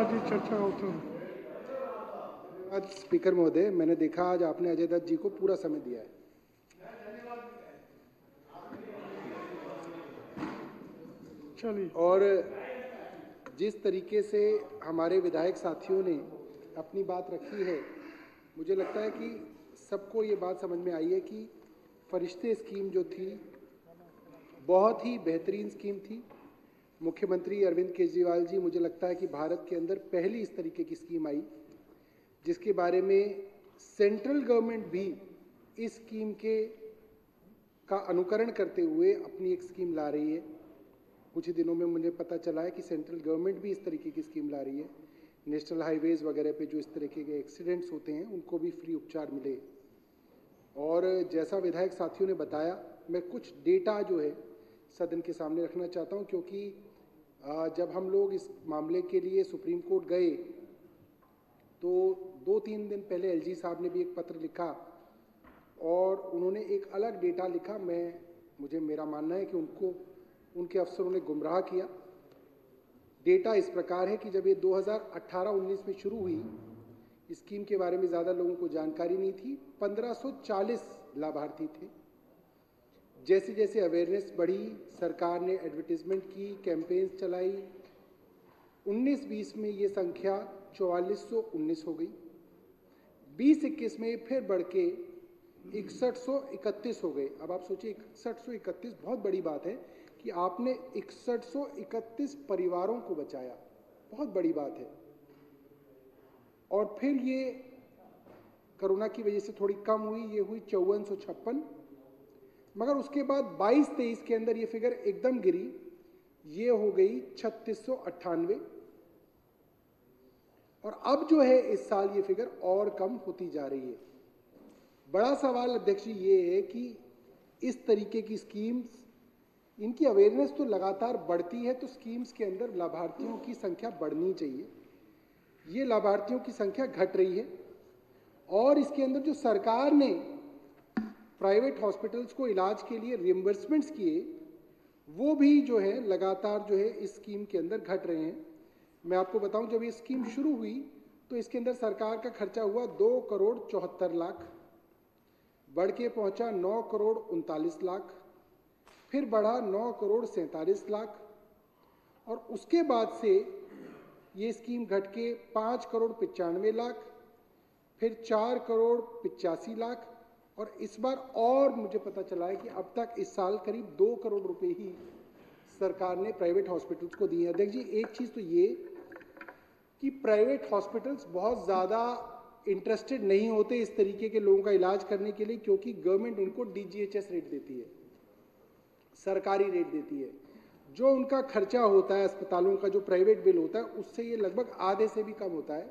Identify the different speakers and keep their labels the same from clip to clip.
Speaker 1: जी चर्चा होती।
Speaker 2: आज स्पीकर महोदय, मैंने देखा आज आपने अजय दत्त जी को पूरा समय दिया है।
Speaker 1: चलिए,
Speaker 2: और जिस तरीके से हमारे विधायक साथियों ने अपनी बात रखी है, मुझे लगता है कि सबको ये बात समझ में आई है कि फरिश्ते स्कीम जो थी बहुत ही बेहतरीन स्कीम थी। मुख्यमंत्री अरविंद केजरीवाल जी, मुझे लगता है कि भारत के अंदर पहली इस तरीके की स्कीम आई जिसके बारे में सेंट्रल गवर्नमेंट भी इस स्कीम का अनुकरण करते हुए अपनी एक स्कीम ला रही है। कुछ ही दिनों में मुझे पता चला है कि सेंट्रल गवर्नमेंट भी इस तरीके की स्कीम ला रही है। नेशनल हाईवेज वगैरह पे जो इस तरीके के एक्सीडेंट्स होते हैं उनको भी फ्री उपचार मिले। और जैसा विधायक साथियों ने बताया, मैं कुछ डेटा जो है सदन के सामने रखना चाहता हूं, क्योंकि जब हम लोग इस मामले के लिए सुप्रीम कोर्ट गए तो 2-3 दिन पहले एलजी साहब ने भी एक पत्र लिखा और उन्होंने एक अलग डेटा लिखा। मुझे मेरा मानना है कि उनके अफसरों ने गुमराह किया। डेटा इस प्रकार है कि जब ये 2018-19 में शुरू हुई, स्कीम के बारे में ज़्यादा लोगों को जानकारी नहीं थी। 1540 लाभार्थी थे। जैसे जैसे अवेयरनेस बढ़ी, सरकार ने एडवर्टीजमेंट की, कैंपेन्स चलाई, 19-20 में ये संख्या 4419 हो गई। 20-21 में फिर बढ़ के 6131 हो गए। अब आप सोचिए, 6131 बहुत बड़ी बात है कि आपने 6131 परिवारों को बचाया, बहुत बड़ी बात है। और फिर ये कोरोना की वजह से थोड़ी कम हुई, ये हुई 5456, मगर उसके बाद 22-23 के अंदर ये फिगर एकदम गिरी, ये हो गई 3698। और अब जो है इस साल ये फिगर और कम होती जा रही है। बड़ा सवाल अध्यक्ष जी ये है कि इस तरीके की स्कीम्स, इनकी अवेयरनेस तो लगातार बढ़ती है, तो स्कीम्स के अंदर लाभार्थियों की संख्या बढ़नी चाहिए। ये लाभार्थियों की संख्या घट रही है। और इसके अंदर जो सरकार ने प्राइवेट हॉस्पिटल्स को इलाज के लिए रिइंबर्समेंट्स किए, वो भी जो है लगातार जो है इस स्कीम के अंदर घट रहे हैं। मैं आपको बताऊं, जब ये स्कीम शुरू हुई तो इसके अंदर सरकार का खर्चा हुआ 2 करोड़ 74 लाख, बढ़ के पहुंचा 9 करोड़ 39 लाख, फिर बढ़ा 9 करोड़ 47 लाख, और उसके बाद से ये स्कीम घट के 5 करोड़ 95 लाख, फिर 4 करोड़ 85 लाख, और इस बार और मुझे पता चला है कि अब तक इस साल करीब 2 करोड़ रुपए ही सरकार ने प्राइवेट हॉस्पिटल्स को दिए हैं। अध्यक्ष जी, एक चीज़ तो ये कि प्राइवेट हॉस्पिटल्स बहुत ज़्यादा इंटरेस्टेड नहीं होते इस तरीके के लोगों का इलाज करने के लिए, क्योंकि गवर्नमेंट उनको डीजीएचएस रेट देती है, सरकारी रेट देती है। जो उनका खर्चा होता है अस्पतालों का, जो प्राइवेट बिल होता है, उससे ये लगभग आधे से भी कम होता है।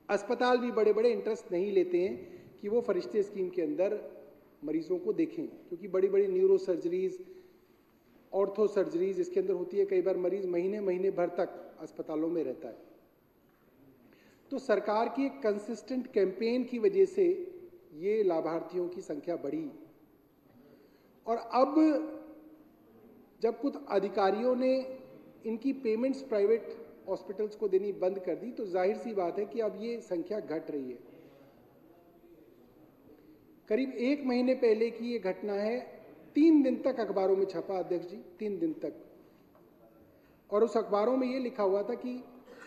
Speaker 2: अस्पताल भी बड़े बड़े इंटरेस्ट नहीं लेते हैं कि वो फरिश्ते स्कीम के अंदर मरीजों को देखें, क्योंकि बड़ी बड़ी न्यूरो सर्जरीज, ऑर्थो सर्जरीज इसके अंदर होती है। कई बार मरीज महीने महीने भर तक अस्पतालों में रहता है। तो सरकार की एक कंसिस्टेंट कैंपेन की वजह से ये लाभार्थियों की संख्या बढ़ी। और अब जब कुछ अधिकारियों ने इनकी पेमेंट्स प्राइवेट हॉस्पिटल्स को देनी बंद कर दी, तो जाहिर सी बात है कि अब ये संख्या घट रही है। करीब 1 महीने पहले की ये घटना है। 3 दिन तक अखबारों में छपा अध्यक्ष जी, 3 दिन तक। और उस अखबारों में ये लिखा हुआ था कि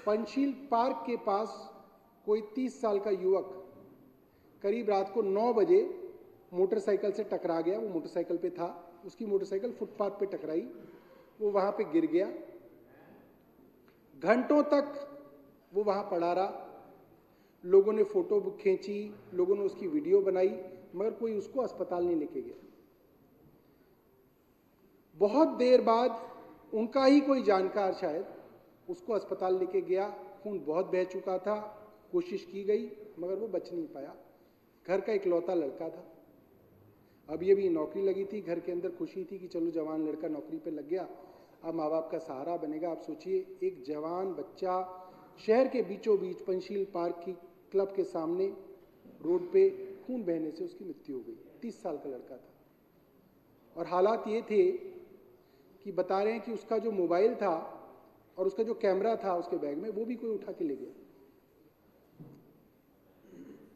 Speaker 2: पंचशील पार्क के पास कोई 30 साल का युवक करीब रात को 9 बजे मोटरसाइकिल से टकरा गया। वो मोटरसाइकिल पे था, उसकी मोटरसाइकिल फुटपाथ पे टकराई, वो वहां पे गिर गया। घंटों तक वो वहां पड़ा रहा। लोगों ने फोटो खींची, लोगों ने उसकी वीडियो बनाई, मगर कोई उसको अस्पताल नहीं लेके गया। बहुत देर बाद उनका ही कोई जानकार शायद उसको अस्पताल लेके गया। खून बहुत बह चुका था, कोशिश की गई मगर वो बच नहीं पाया। घर का इकलौता लड़का था। अब ये भी नौकरी लगी थी, घर के अंदर खुशी थी कि चलो जवान लड़का नौकरी पे लग गया, अब माँ बाप का सहारा बनेगा। आप सोचिए, एक जवान बच्चा शहर के बीचों बीच पंचशील पार्क की क्लब के सामने रोड पे खून बहने से उसकी मृत्यु हो गई। 30 साल का लड़का था। और हालात ये थे कि बता रहे हैं कि उसका जो मोबाइल था और उसका जो कैमरा था उसके बैग में वो भी कोई उठा के ले गया।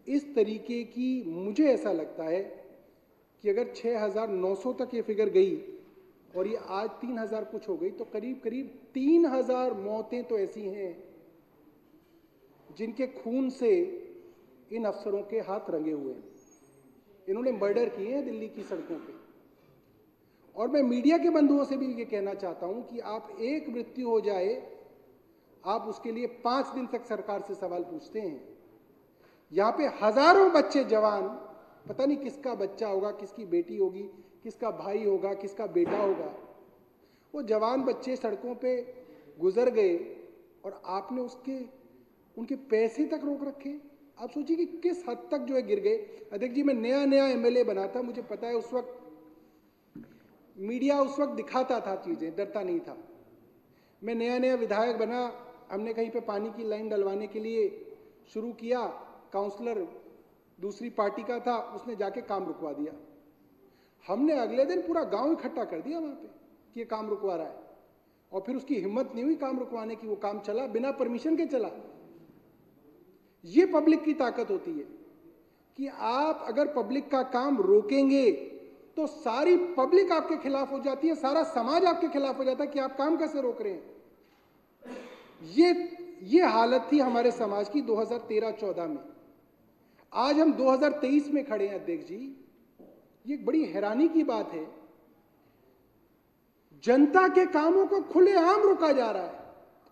Speaker 2: इस तरीके की मुझे ऐसा लगता है कि अगर 6,900 तक ये फिगर गई और ये आज 3,000 कुछ हो गई तो करीब करीब 3,000 मौतें तो ऐसी हैं जिनके खून से इन अफसरों के हाथ रंगे हुए हैं। इन्होंने मर्डर किए हैं दिल्ली की सड़कों पे। और मैं मीडिया के बंधुओं से भी ये कहना चाहता हूं कि आप एक मृत्यु हो जाए, आप उसके लिए 5 दिन तक सरकार से सवाल पूछते हैं। यहां पे हजारों बच्चे जवान, पता नहीं किसका बच्चा होगा, किसकी बेटी होगी, किसका भाई होगा, किसका बेटा होगा, वो जवान बच्चे सड़कों पे गुजर गए और आपने उनके पैसे तक रोक रखे। आप सोचिए कि किस हद तक जो है गिर गए। अध्यक्ष जी, मैं नया एमएलए बना था, मुझे पता है उस वक्त मीडिया उस वक्त दिखाता था चीजें, डरता नहीं था। मैं नया विधायक बना, हमने कहीं पे पानी की लाइन डलवाने के लिए शुरू किया, काउंसलर दूसरी पार्टी का था, उसने जाके काम रुकवा दिया। हमने अगले दिन पूरा गांव इकट्ठा कर दिया वहां पे कि ये काम रुकवा रहा है, और फिर उसकी हिम्मत नहीं हुई काम रुकवाने की, वो काम चला, बिना परमिशन के चला। ये पब्लिक की ताकत होती है कि आप अगर पब्लिक का काम रोकेंगे तो सारी पब्लिक आपके खिलाफ हो जाती है, सारा समाज आपके खिलाफ हो जाता है कि आप काम कैसे रोक रहे हैं। ये हालत थी हमारे समाज की 2013-14 में। आज हम 2023 में खड़े हैं अध्यक्ष जी। ये बड़ी हैरानी की बात है, जनता के कामों को खुलेआम रोका जा रहा है।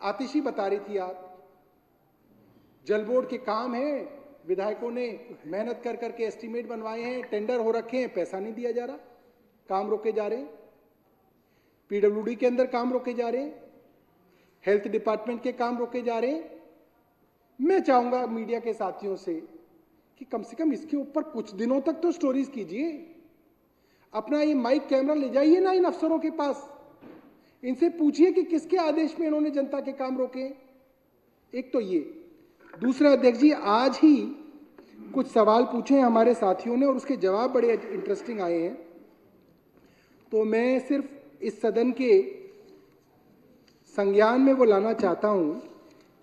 Speaker 2: आतिशी बता रही थी आप, जल बोर्ड के काम है, विधायकों ने मेहनत कर करके एस्टीमेट बनवाए हैं, टेंडर हो रखे हैं, पैसा नहीं दिया जा रहा, काम रोके जा रहे हैं। पीडब्ल्यूडी के अंदर काम रोके जा रहे हैं, हेल्थ डिपार्टमेंट के काम रोके जा रहे हैं। मैं चाहूंगा मीडिया के साथियों से कि कम से कम इसके ऊपर कुछ दिनों तक तो स्टोरीज कीजिए। अपना ये माइक कैमरा ले जाइए ना इन अफसरों के पास, इनसे पूछिए कि किसके आदेश में इन्होंने जनता के काम रोके। एक तो ये। दूसरा अध्यक्ष जी, आज ही कुछ सवाल पूछे हमारे साथियों ने और उसके जवाब बड़े इंटरेस्टिंग आए हैं। तो मैं सिर्फ इस सदन के संज्ञान में वो लाना चाहता हूं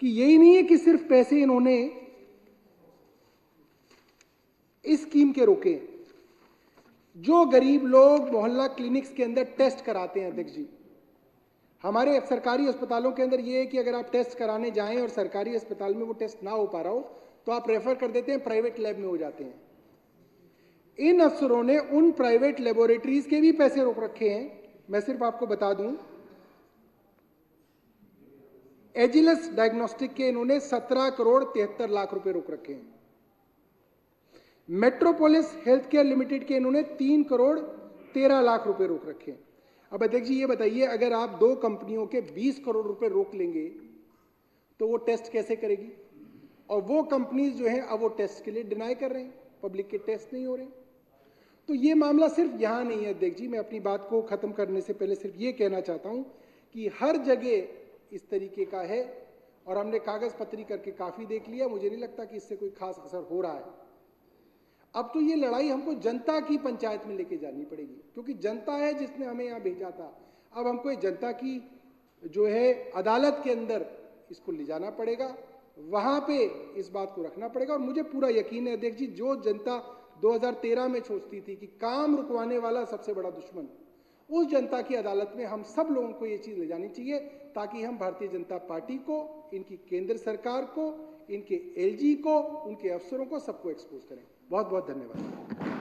Speaker 2: कि यही नहीं है कि सिर्फ पैसे इन्होंने इस स्कीम के रोके। जो गरीब लोग मोहल्ला क्लिनिक्स के अंदर टेस्ट कराते हैं अध्यक्ष जी, हमारे सरकारी अस्पतालों के अंदर ये है कि अगर आप टेस्ट कराने जाएं और सरकारी अस्पताल में वो टेस्ट ना हो पा रहा हो तो आप रेफर कर देते हैं, प्राइवेट लैब में हो जाते हैं। इन अफसरों ने उन प्राइवेट लेबोरेटरीज के भी पैसे रोक रखे हैं। मैं सिर्फ आपको बता दूं, एजिलस डायग्नोस्टिक के इन्होंने 17 करोड़ 73 लाख रुपए रोक रखे हैं। मेट्रोपोलिस हेल्थ केयर लिमिटेड के इन्होंने 3 करोड़ 13 लाख रुपए रोक रखे हैं। अब अध्यक्ष जी ये बताइए, अगर आप 2 कंपनियों के 20 करोड़ रुपए रोक लेंगे तो वो टेस्ट कैसे करेगी? और वो कंपनीज जो हैं अब वो टेस्ट के लिए डिनाई कर रहे हैं, पब्लिक के टेस्ट नहीं हो रहे। तो ये मामला सिर्फ यहां नहीं है अध्यक्ष जी। मैं अपनी बात को खत्म करने से पहले सिर्फ ये कहना चाहता हूं कि हर जगह इस तरीके का है और हमने कागज पत्री करके काफी देख लिया। मुझे नहीं लगता कि इससे कोई खास असर हो रहा है। अब तो ये लड़ाई हमको जनता की पंचायत में लेके जानी पड़ेगी, क्योंकि जनता है जिसने हमें यहाँ भेजा था। अब हमको ये जनता की जो है अदालत के अंदर इसको ले जाना पड़ेगा, वहां पे इस बात को रखना पड़ेगा। और मुझे पूरा यकीन है अध्यक्ष जी, जो जनता 2013 में सोचती थी कि काम रुकवाने वाला सबसे बड़ा दुश्मन, उस जनता की अदालत में हम सब लोगों को ये चीज ले जानी चाहिए, ताकि हम भारतीय जनता पार्टी को, इनकी केंद्र सरकार को, इनके एलजी को, उनके अफसरों को, सबको एक्सपोज करें। बहुत बहुत धन्यवाद।